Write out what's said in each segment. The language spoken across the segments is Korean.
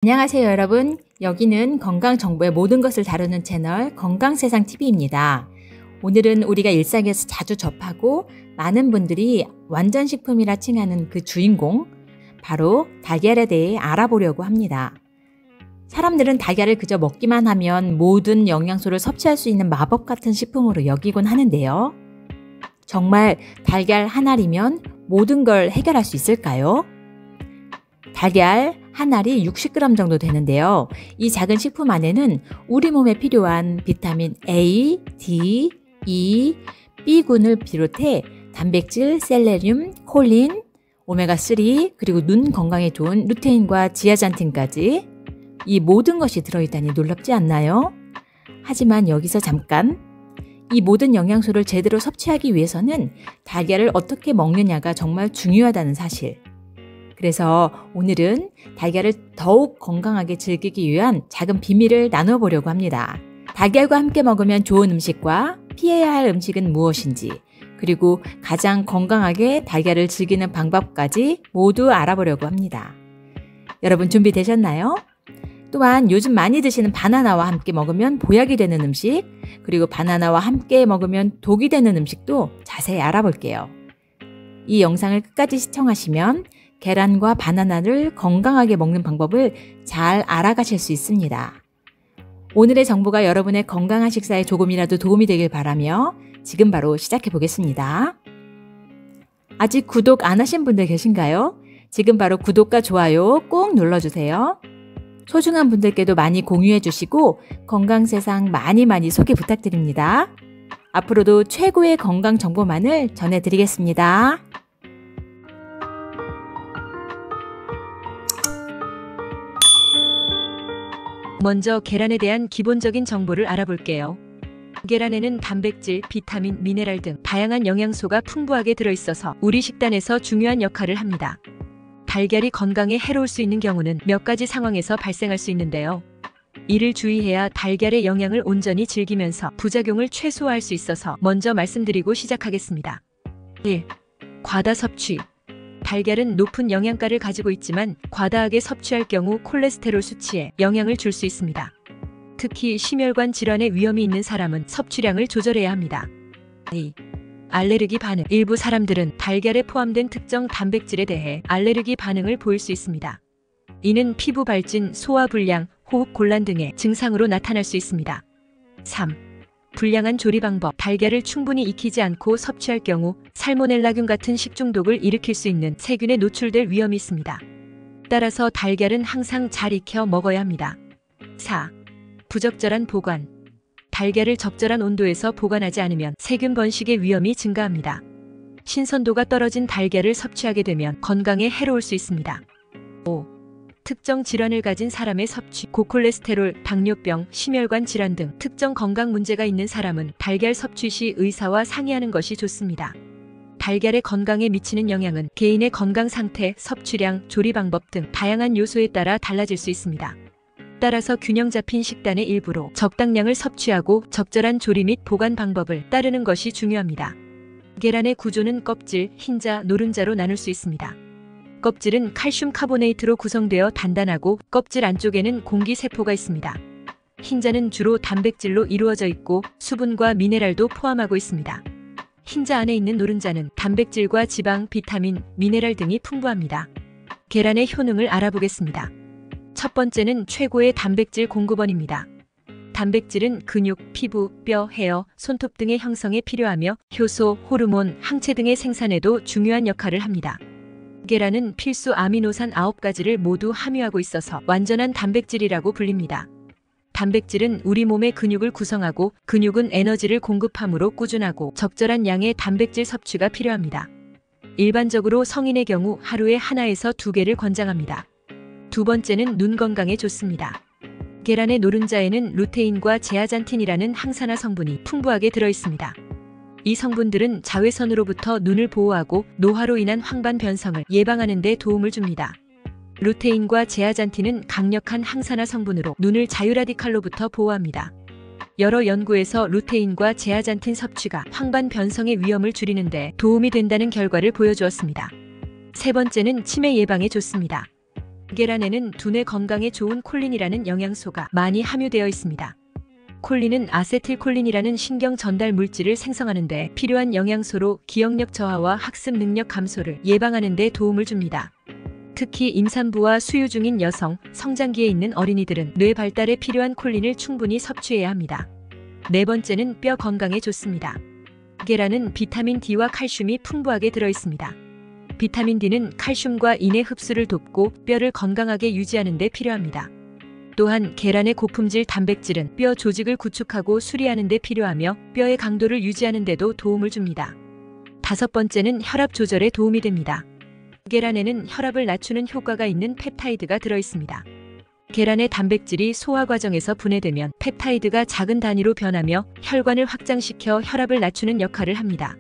안녕하세요 여러분. 여기는 건강정보의 모든 것을 다루는 채널 건강세상TV입니다. 오늘은 우리가 일상에서 자주 접하고 많은 분들이 완전식품이라 칭하는 그 주인공, 바로 달걀에 대해 알아보려고 합니다. 사람들은 달걀을 그저 먹기만 하면 모든 영양소를 섭취할 수 있는 마법 같은 식품으로 여기곤 하는데요. 정말 달걀 한 알이면 모든 걸 해결할 수 있을까요? 달걀 한 알이 60g 정도 되는데요. 이 작은 식품 안에는 우리 몸에 필요한 비타민 A, D, E, B군을 비롯해 단백질, 셀레늄, 콜린, 오메가3, 그리고 눈 건강에 좋은 루테인과 지아잔틴까지 이 모든 것이 들어있다니 놀랍지 않나요? 하지만 여기서 잠깐, 이 모든 영양소를 제대로 섭취하기 위해서는 달걀을 어떻게 먹느냐가 정말 중요하다는 사실. 그래서 오늘은 달걀을 더욱 건강하게 즐기기 위한 작은 비밀을 나눠 보려고 합니다. 달걀과 함께 먹으면 좋은 음식과 피해야 할 음식은 무엇인지, 그리고 가장 건강하게 달걀을 즐기는 방법까지 모두 알아보려고 합니다. 여러분 준비되셨나요? 또한 요즘 많이 드시는 바나나와 함께 먹으면 보약이 되는 음식, 그리고 바나나와 함께 먹으면 독이 되는 음식도 자세히 알아볼게요. 이 영상을 끝까지 시청하시면 계란과 바나나를 건강하게 먹는 방법을 잘 알아가실 수 있습니다. 오늘의 정보가 여러분의 건강한 식사에 조금이라도 도움이 되길 바라며 지금 바로 시작해 보겠습니다. 아직 구독 안 하신 분들 계신가요? 지금 바로 구독과 좋아요 꼭 눌러주세요. 소중한 분들께도 많이 공유해 주시고 건강세상 많이 소개 부탁드립니다. 앞으로도 최고의 건강 정보만을 전해드리겠습니다. 먼저 계란에 대한 기본적인 정보를 알아볼게요. 계란에는 단백질, 비타민, 미네랄 등 다양한 영양소가 풍부하게 들어있어서 우리 식단에서 중요한 역할을 합니다. 달걀이 건강에 해로울 수 있는 경우는 몇 가지 상황에서 발생할 수 있는데요. 이를 주의해야 달걀의 영양을 온전히 즐기면서 부작용을 최소화할 수 있어서 먼저 말씀드리고 시작하겠습니다. 1. 과다 섭취. 달걀은 높은 영양가를 가지고 있지만 과다하게 섭취할 경우 콜레스테롤 수치에 영향을 줄 수 있습니다. 특히 심혈관 질환의 위험이 있는 사람은 섭취량을 조절해야 합니다. 2. 알레르기 반응. 일부 사람들은 달걀에 포함된 특정 단백질에 대해 알레르기 반응을 보일 수 있습니다. 이는 피부 발진, 소화불량, 호흡 곤란 등의 증상으로 나타날 수 있습니다. 3. 불량한 조리 방법. 달걀을 충분히 익히지 않고 섭취할 경우 살모넬라균 같은 식중독을 일으킬 수 있는 세균에 노출될 위험이 있습니다. 따라서 달걀은 항상 잘 익혀 먹어야 합니다. 4. 부적절한 보관. 달걀을 적절한 온도에서 보관하지 않으면 세균 번식의 위험이 증가합니다. 신선도가 떨어진 달걀을 섭취하게 되면 건강에 해로울 수 있습니다. 5. 특정 질환을 가진 사람의 섭취. 고콜레스테롤, 당뇨병, 심혈관 질환 등 특정 건강 문제가 있는 사람은 달걀 섭취 시 의사와 상의하는 것이 좋습니다. 달걀의 건강에 미치는 영향은 개인의 건강 상태, 섭취량, 조리 방법 등 다양한 요소에 따라 달라질 수 있습니다. 따라서 균형 잡힌 식단의 일부로 적당량을 섭취하고 적절한 조리 및 보관 방법을 따르는 것이 중요합니다. 계란의 구조는 껍질, 흰자, 노른자로 나눌 수 있습니다. 껍질은 칼슘 카보네이트로 구성되어 단단하고 껍질 안쪽에는 공기세포가 있습니다. 흰자는 주로 단백질로 이루어져 있고 수분과 미네랄도 포함하고 있습니다. 흰자 안에 있는 노른자는 단백질과 지방, 비타민, 미네랄 등이 풍부합니다. 계란의 효능을 알아보겠습니다. 첫 번째는 최고의 단백질 공급원입니다. 단백질은 근육, 피부, 뼈, 헤어, 손톱 등의 형성에 필요하며 효소, 호르몬, 항체 등의 생산에도 중요한 역할을 합니다. 계란은 필수 아미노산 9가지를 모두 함유하고 있어서 완전한 단백질이라고 불립니다. 단백질은 우리 몸의 근육을 구성하고 근육은 에너지를 공급하므로 꾸준하고 적절한 양의 단백질 섭취가 필요합니다. 일반적으로 성인의 경우 하루에 하나에서 2개를 권장합니다. 두 번째는 눈 건강에 좋습니다. 계란의 노른자에는 루테인과 제아잔틴이라는 항산화 성분이 풍부하게 들어있습니다. 이 성분들은 자외선으로부터 눈을 보호하고 노화로 인한 황반 변성을 예방하는 데 도움을 줍니다. 루테인과 제아잔틴은 강력한 항산화 성분으로 눈을 자유라디칼로부터 보호합니다. 여러 연구에서 루테인과 제아잔틴 섭취가 황반 변성의 위험을 줄이는 데 도움이 된다는 결과를 보여주었습니다. 세 번째는 치매 예방에 좋습니다. 계란에는 두뇌 건강에 좋은 콜린이라는 영양소가 많이 함유되어 있습니다. 콜린은 아세틸콜린이라는 신경 전달 물질을 생성하는 데 필요한 영양소로 기억력 저하와 학습 능력 감소를 예방하는 데 도움을 줍니다. 특히 임산부와 수유 중인 여성, 성장기에 있는 어린이들은 뇌 발달에 필요한 콜린을 충분히 섭취해야 합니다. 네 번째는 뼈 건강에 좋습니다. 계란은 비타민 D와 칼슘이 풍부하게 들어있습니다. 비타민 D는 칼슘과 인의 흡수를 돕고 뼈를 건강하게 유지하는 데 필요합니다. 또한 계란의 고품질 단백질은 뼈 조직을 구축하고 수리하는 데 필요하며 뼈의 강도를 유지하는 데도 도움을 줍니다. 다섯 번째는 혈압 조절에 도움이 됩니다. 계란에는 혈압을 낮추는 효과가 있는 펩타이드가 들어있습니다. 계란의 단백질이 소화 과정에서 분해되면 펩타이드가 작은 단위로 변하며 혈관을 확장시켜 혈압을 낮추는 역할을 합니다.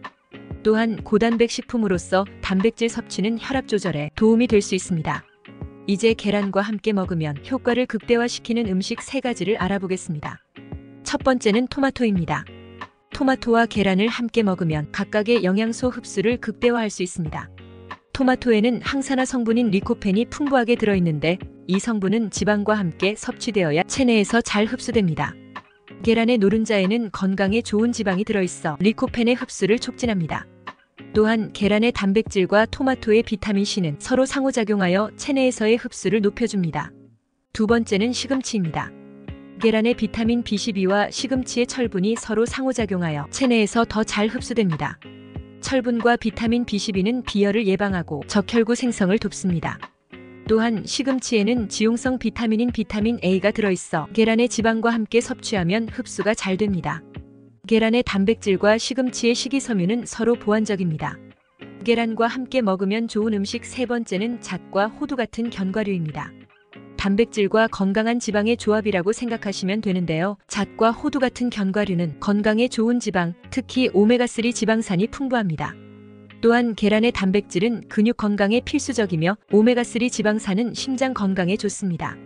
또한 고단백 식품으로서 단백질 섭취는 혈압 조절에 도움이 될 수 있습니다. 이제 계란과 함께 먹으면 효과를 극대화시키는 음식 3가지를 알아보겠습니다. 첫 번째는 토마토입니다. 토마토와 계란을 함께 먹으면 각각의 영양소 흡수를 극대화할 수 있습니다. 토마토에는 항산화 성분인 리코펜이 풍부하게 들어있는데 이 성분은 지방과 함께 섭취되어야 체내에서 잘 흡수됩니다. 계란의 노른자에는 건강에 좋은 지방이 들어있어 리코펜의 흡수를 촉진합니다. 또한 계란의 단백질과 토마토의 비타민C는 서로 상호작용하여 체내에서의 흡수를 높여줍니다. 두 번째는 시금치입니다. 계란의 비타민 B12와 시금치의 철분이 서로 상호작용하여 체내에서 더 잘 흡수됩니다. 철분과 비타민 B12는 비열을 예방하고 적혈구 생성을 돕습니다. 또한 시금치에는 지용성 비타민인 비타민 A가 들어있어 계란의 지방과 함께 섭취하면 흡수가 잘 됩니다. 계란의 단백질과 시금치의 식이섬유는 서로 보완적입니다. 계란과 함께 먹으면 좋은 음식 세 번째는 잣과 호두 같은 견과류입니다. 단백질과 건강한 지방의 조합이라고 생각하시면 되는데요. 잣과 호두 같은 견과류는 건강에 좋은 지방, 특히 오메가3 지방산이 풍부합니다. 또한 계란의 단백질은 근육 건강에 필수적이며 오메가3 지방산은 심장 건강에 좋습니다.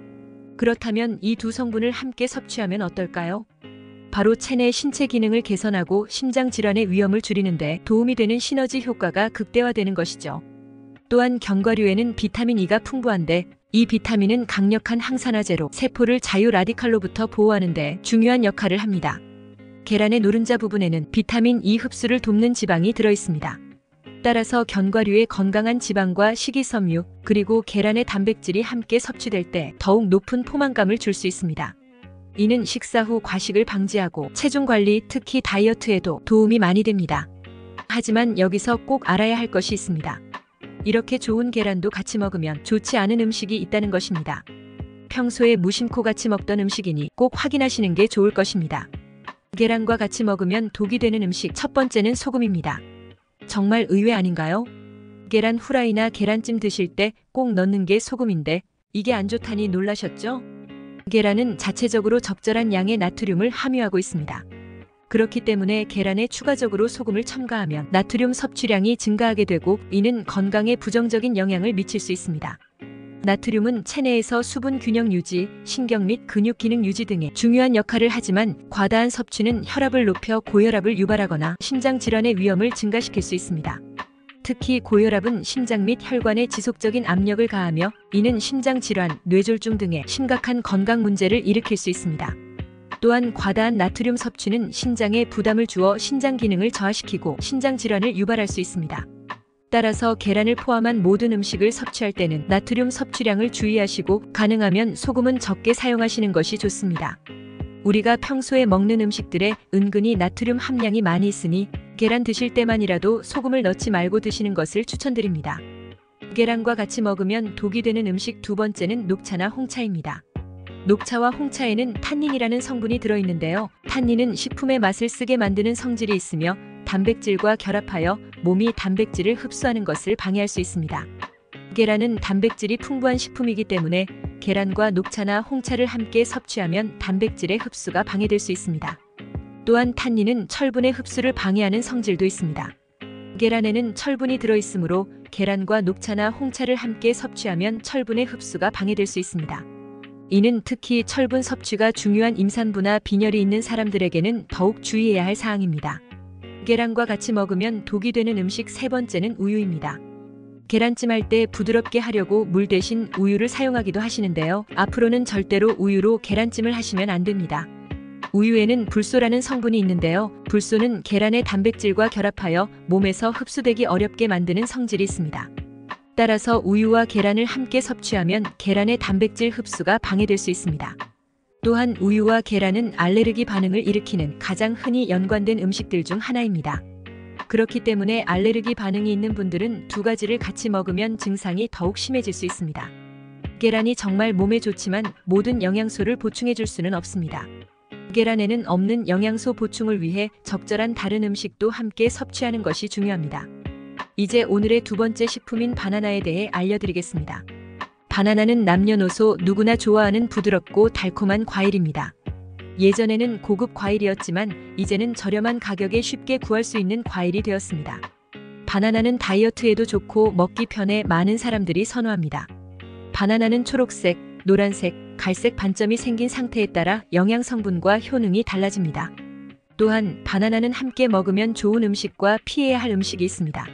그렇다면 이 두 성분을 함께 섭취하면 어떨까요? 바로 체내 신체 기능을 개선하고 심장 질환의 위험을 줄이는 데 도움이 되는 시너지 효과가 극대화되는 것이죠. 또한 견과류에는 비타민 E가 풍부한데 이 비타민은 강력한 항산화제로 세포를 자유 라디칼로부터 보호하는 데 중요한 역할을 합니다. 계란의 노른자 부분에는 비타민 E 흡수를 돕는 지방이 들어있습니다. 따라서 견과류의 건강한 지방과 식이섬유 그리고 계란의 단백질이 함께 섭취될 때 더욱 높은 포만감을 줄 수 있습니다. 이는 식사 후 과식을 방지하고 체중 관리, 특히 다이어트에도 도움이 많이 됩니다. 하지만 여기서 꼭 알아야 할 것이 있습니다. 이렇게 좋은 계란도 같이 먹으면 좋지 않은 음식이 있다는 것입니다. 평소에 무심코 같이 먹던 음식이니 꼭 확인하시는 게 좋을 것입니다. 계란과 같이 먹으면 독이 되는 음식 첫 번째는 소금입니다. 정말 의외 아닌가요? 계란 후라이나 계란찜 드실 때 꼭 넣는 게 소금인데 이게 안 좋다니 놀라셨죠? 계란은 자체적으로 적절한 양의 나트륨을 함유하고 있습니다. 그렇기 때문에 계란에 추가적으로 소금을 첨가하면 나트륨 섭취량이 증가하게 되고 이는 건강에 부정적인 영향을 미칠 수 있습니다. 나트륨은 체내에서 수분 균형 유지, 신경 및 근육 기능 유지 등의 중요한 역할을 하지만 과다한 섭취는 혈압을 높여 고혈압을 유발하거나 심장 질환의 위험을 증가시킬 수 있습니다. 특히 고혈압은 심장 및 혈관에 지속적인 압력을 가하며 이는 심장 질환, 뇌졸중 등의 심각한 건강 문제를 일으킬 수 있습니다. 또한 과다한 나트륨 섭취는 신장에 부담을 주어 신장 기능을 저하시키고 신장 질환을 유발할 수 있습니다. 따라서 계란을 포함한 모든 음식을 섭취할 때는 나트륨 섭취량을 주의하시고 가능하면 소금은 적게 사용하시는 것이 좋습니다. 우리가 평소에 먹는 음식들에 은근히 나트륨 함량이 많이 있으니 계란 드실 때만이라도 소금을 넣지 말고 드시는 것을 추천드립니다. 계란과 같이 먹으면 독이 되는 음식 두 번째는 녹차나 홍차입니다. 녹차와 홍차에는 탄닌이라는 성분이 들어있는데요. 탄닌은 식품의 맛을 쓰게 만드는 성질이 있으며 단백질과 결합하여 몸이 단백질을 흡수하는 것을 방해할 수 있습니다. 계란은 단백질이 풍부한 식품이기 때문에 계란과 녹차나 홍차를 함께 섭취하면 단백질의 흡수가 방해될 수 있습니다. 또한 탄닌은 철분의 흡수를 방해하는 성질도 있습니다. 계란에는 철분이 들어있으므로 계란과 녹차나 홍차를 함께 섭취하면 철분의 흡수가 방해될 수 있습니다. 이는 특히 철분 섭취가 중요한 임산부나 빈혈이 있는 사람들에게는 더욱 주의해야 할 사항입니다. 계란과 같이 먹으면 독이 되는 음식 세 번째는 우유입니다. 계란찜 할 때 부드럽게 하려고 물 대신 우유를 사용하기도 하시는데요. 앞으로는 절대로 우유로 계란찜을 하시면 안 됩니다. 우유에는 불소라는 성분이 있는데요. 불소는 계란의 단백질과 결합하여 몸에서 흡수되기 어렵게 만드는 성질이 있습니다. 따라서 우유와 계란을 함께 섭취하면 계란의 단백질 흡수가 방해될 수 있습니다. 또한 우유와 계란은 알레르기 반응을 일으키는 가장 흔히 연관된 음식들 중 하나입니다. 그렇기 때문에 알레르기 반응이 있는 분들은 두 가지를 같이 먹으면 증상이 더욱 심해질 수 있습니다. 계란이 정말 몸에 좋지만 모든 영양소를 보충해 줄 수는 없습니다. 계란에는 없는 영양소 보충을 위해 적절한 다른 음식도 함께 섭취하는 것이 중요합니다. 이제 오늘의 두 번째 식품인 바나나에 대해 알려드리겠습니다. 바나나는 남녀노소 누구나 좋아하는 부드럽고 달콤한 과일입니다. 예전에는 고급 과일이었지만 이제는 저렴한 가격에 쉽게 구할 수 있는 과일이 되었습니다. 바나나는 다이어트에도 좋고 먹기 편해 많은 사람들이 선호합니다. 바나나는 초록색, 노란색, 갈색 반점이 생긴 상태에 따라 영양 성분과 효능이 달라집니다. 또한 바나나는 함께 먹으면 좋은 음식과 피해야 할 음식이 있습니다.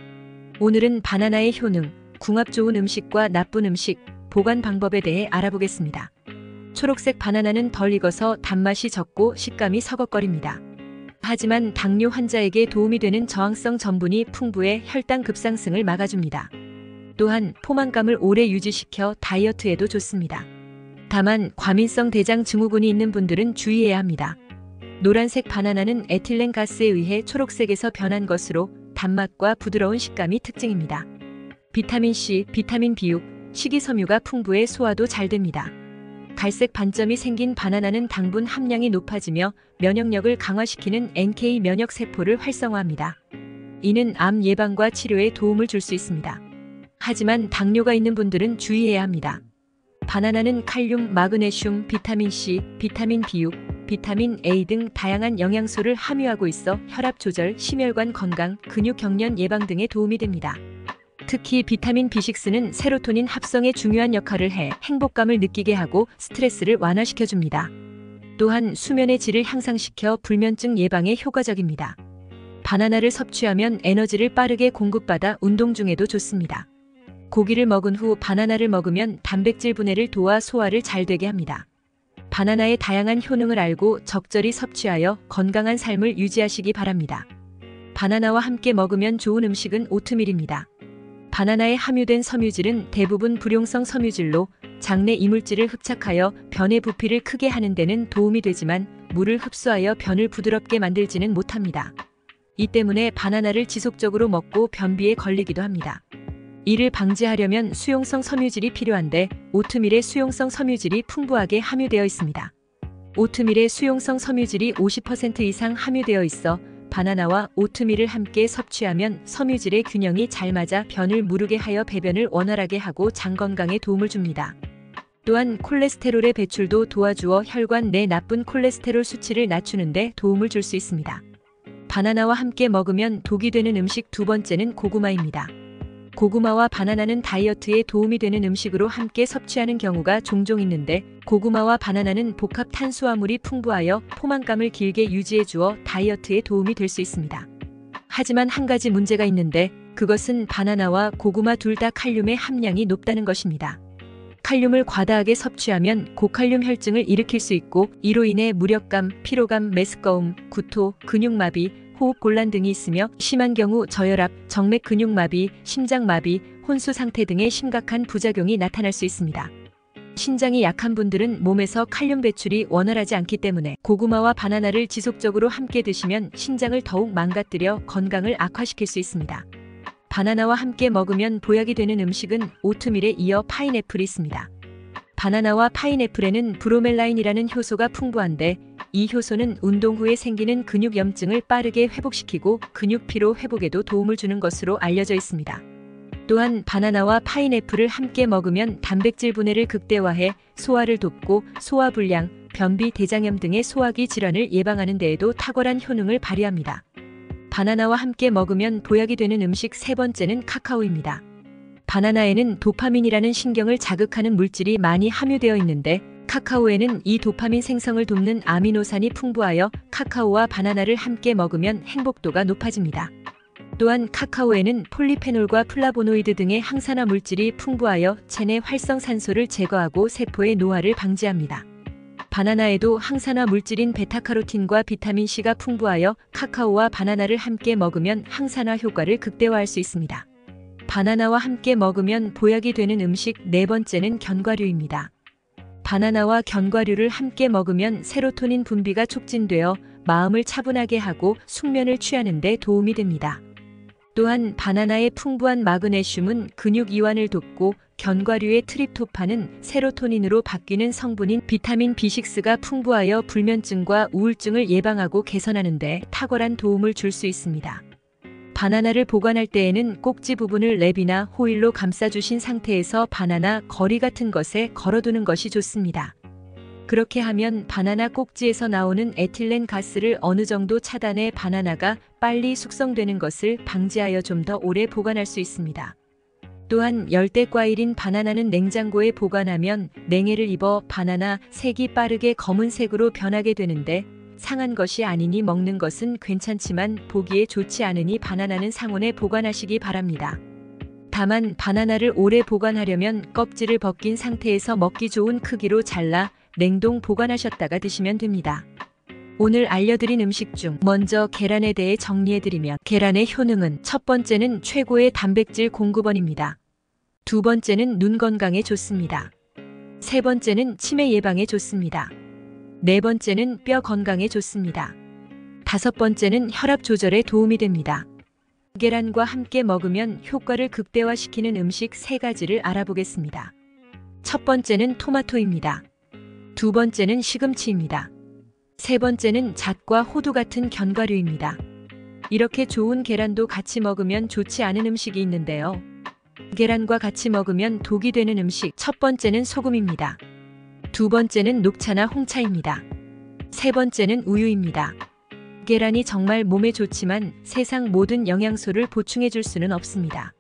오늘은 바나나의 효능, 궁합 좋은 음식과 나쁜 음식, 보관 방법에 대해 알아보겠습니다. 초록색 바나나는 덜 익어서 단맛이 적고 식감이 서걱거립니다. 하지만 당뇨 환자에게 도움이 되는 저항성 전분이 풍부해 혈당 급상승을 막아줍니다. 또한 포만감을 오래 유지시켜 다이어트에도 좋습니다. 다만 과민성 대장 증후군이 있는 분들은 주의해야 합니다. 노란색 바나나는 에틸렌 가스에 의해 초록색에서 변한 것으로 단맛과 부드러운 식감이 특징입니다. 비타민 C, 비타민 B6, 식이섬유가 풍부해 소화도 잘 됩니다. 갈색 반점이 생긴 바나나는 당분 함량이 높아지며 면역력을 강화시키는 NK 면역 세포를 활성화합니다. 이는 암 예방과 치료에 도움을 줄 수 있습니다. 하지만 당뇨가 있는 분들은 주의해야 합니다. 바나나는 칼륨, 마그네슘, 비타민 C, 비타민 B6, 비타민 A 등 다양한 영양소를 함유하고 있어 혈압 조절, 심혈관 건강, 근육 경련 예방 등에 도움이 됩니다. 특히 비타민 B6는 세로토닌 합성에 중요한 역할을 해 행복감을 느끼게 하고 스트레스를 완화시켜줍니다. 또한 수면의 질을 향상시켜 불면증 예방에 효과적입니다. 바나나를 섭취하면 에너지를 빠르게 공급받아 운동 중에도 좋습니다. 고기를 먹은 후 바나나를 먹으면 단백질 분해를 도와 소화를 잘 되게 합니다. 바나나의 다양한 효능을 알고 적절히 섭취하여 건강한 삶을 유지하시기 바랍니다. 바나나와 함께 먹으면 좋은 음식은 오트밀입니다. 바나나에 함유된 섬유질은 대부분 불용성 섬유질로 장내 이물질을 흡착하여 변의 부피를 크게 하는 데는 도움이 되지만 물을 흡수하여 변을 부드럽게 만들지는 못합니다. 이 때문에 바나나를 지속적으로 먹고 변비에 걸리기도 합니다. 이를 방지하려면 수용성 섬유질이 필요한데 오트밀에 수용성 섬유질이 풍부하게 함유되어 있습니다. 오트밀에 수용성 섬유질이 50% 이상 함유되어 있어 바나나와 오트밀을 함께 섭취하면 섬유질의 균형이 잘 맞아 변을 무르게 하여 배변을 원활하게 하고 장 건강에 도움을 줍니다. 또한 콜레스테롤의 배출도 도와주어 혈관 내 나쁜 콜레스테롤 수치를 낮추는 데 도움을 줄 수 있습니다. 바나나와 함께 먹으면 독이 되는 음식 두 번째는 고구마입니다. 고구마와 바나나는 다이어트에 도움이 되는 음식으로 함께 섭취하는 경우가 종종 있는데 고구마와 바나나는 복합 탄수화물이 풍부하여 포만감을 길게 유지해 주어 다이어트에 도움이 될 수 있습니다. 하지만 한 가지 문제가 있는데 그것은 바나나와 고구마 둘 다 칼륨의 함량이 높다는 것입니다. 칼륨을 과다하게 섭취하면 고칼륨 혈증을 일으킬 수 있고 이로 인해 무력감, 피로감, 메스꺼움, 구토, 근육마비, 호흡곤란 등이 있으며 심한 경우 저혈압, 정맥 근육마비, 심장마비, 혼수 상태 등의 심각한 부작용이 나타날 수 있습니다. 신장이 약한 분들은 몸에서 칼륨 배출이 원활하지 않기 때문에 고구마와 바나나를 지속적으로 함께 드시면 신장을 더욱 망가뜨려 건강을 악화시킬 수 있습니다. 바나나와 함께 먹으면 보약이 되는 음식은 오트밀에 이어 파인애플이 있습니다. 바나나와 파인애플에는 브로멜라인이라는 효소가 풍부한데 이 효소는 운동 후에 생기는 근육염증을 빠르게 회복시키고 근육 피로 회복에도 도움을 주는 것으로 알려져 있습니다. 또한 바나나와 파인애플을 함께 먹으면 단백질 분해를 극대화해 소화를 돕고 소화불량, 변비, 대장염 등의 소화기 질환을 예방하는 데에도 탁월한 효능을 발휘합니다. 바나나와 함께 먹으면 보약이 되는 음식 세 번째는 카카오입니다. 바나나에는 도파민이라는 신경을 자극하는 물질이 많이 함유되어 있는데 카카오에는 이 도파민 생성을 돕는 아미노산이 풍부하여 카카오와 바나나를 함께 먹으면 행복도가 높아집니다. 또한 카카오에는 폴리페놀과 플라보노이드 등의 항산화 물질이 풍부하여 체내 활성산소를 제거하고 세포의 노화를 방지합니다. 바나나에도 항산화 물질인 베타카로틴과 비타민C가 풍부하여 카카오와 바나나를 함께 먹으면 항산화 효과를 극대화할 수 있습니다. 바나나와 함께 먹으면 보약이 되는 음식 네 번째는 견과류입니다. 바나나와 견과류를 함께 먹으면 세로토닌 분비가 촉진되어 마음을 차분하게 하고 숙면을 취하는 데 도움이 됩니다. 또한 바나나의 풍부한 마그네슘은 근육 이완을 돕고 견과류의 트립토판은 세로토닌으로 바뀌는 성분인 비타민 B6가 풍부하여 불면증과 우울증을 예방하고 개선하는 데 탁월한 도움을 줄 수 있습니다. 바나나를 보관할 때에는 꼭지 부분을 랩이나 호일로 감싸주신 상태에서 바나나 거리 같은 것에 걸어두는 것이 좋습니다. 그렇게 하면 바나나 꼭지에서 나오는 에틸렌 가스를 어느 정도 차단해 바나나가 빨리 숙성되는 것을 방지하여 좀 더 오래 보관할 수 있습니다. 또한 열대과일인 바나나는 냉장고에 보관하면 냉해를 입어 바나나 색이 빠르게 검은색으로 변하게 되는데 상한 것이 아니니 먹는 것은 괜찮지만 보기에 좋지 않으니 바나나는 상온에 보관하시기 바랍니다. 다만 바나나를 오래 보관하려면 껍질을 벗긴 상태에서 먹기 좋은 크기로 잘라 냉동 보관하셨다가 드시면 됩니다. 오늘 알려드린 음식 중 먼저 계란에 대해 정리해드리면 계란의 효능은 첫 번째는 최고의 단백질 공급원입니다. 두 번째는 눈 건강에 좋습니다. 세 번째는 치매 예방에 좋습니다. 네 번째는 뼈 건강에 좋습니다. 다섯 번째는 혈압 조절에 도움이 됩니다. 계란과 함께 먹으면 효과를 극대화시키는 음식 세 가지를 알아보겠습니다. 첫 번째는 토마토입니다. 두 번째는 시금치입니다. 세 번째는 잣과 호두 같은 견과류입니다. 이렇게 좋은 계란도 같이 먹으면 좋지 않은 음식이 있는데요. 계란과 같이 먹으면 독이 되는 음식 첫 번째는 소금입니다. 두 번째는 녹차나 홍차입니다. 세 번째는 우유입니다. 계란이 정말 몸에 좋지만 세상 모든 영양소를 보충해 줄 수는 없습니다.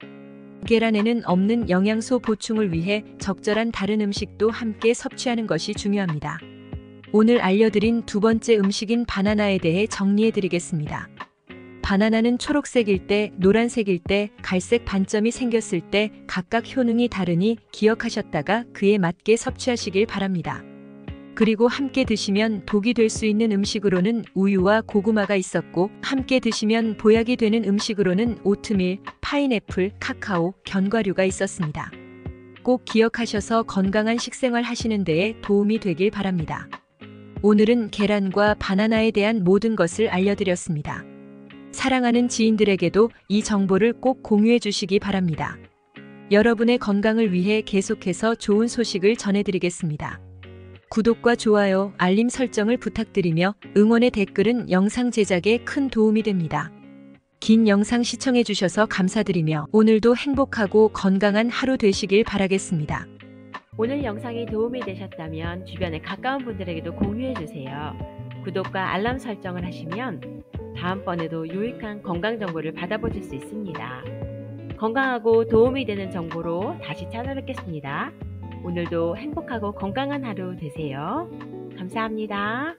계란에는 없는 영양소 보충을 위해 적절한 다른 음식도 함께 섭취하는 것이 중요합니다. 오늘 알려드린 두 번째 음식인 바나나에 대해 정리해 드리겠습니다. 바나나는 초록색일 때, 노란색일 때, 갈색 반점이 생겼을 때 각각 효능이 다르니 기억하셨다가 그에 맞게 섭취하시길 바랍니다. 그리고 함께 드시면 독이 될 수 있는 음식으로는 우유와 고구마가 있었고 함께 드시면 보약이 되는 음식으로는 오트밀, 파인애플, 카카오, 견과류가 있었습니다. 꼭 기억하셔서 건강한 식생활 하시는 데에 도움이 되길 바랍니다. 오늘은 계란과 바나나에 대한 모든 것을 알려드렸습니다. 사랑하는 지인들에게도 이 정보를 꼭 공유해 주시기 바랍니다. 여러분의 건강을 위해 계속해서 좋은 소식을 전해드리겠습니다. 구독과 좋아요, 알림 설정을 부탁드리며 응원의 댓글은 영상 제작에 큰 도움이 됩니다. 긴 영상 시청해 주셔서 감사드리며 오늘도 행복하고 건강한 하루 되시길 바라겠습니다. 오늘 영상이 도움이 되셨다면 주변에 가까운 분들에게도 공유해 주세요. 구독과 알람 설정을 하시면 다음번에도 유익한 건강 정보를 받아보실 수 있습니다. 건강하고 도움이 되는 정보로 다시 찾아뵙겠습니다. 오늘도 행복하고 건강한 하루 되세요. 감사합니다.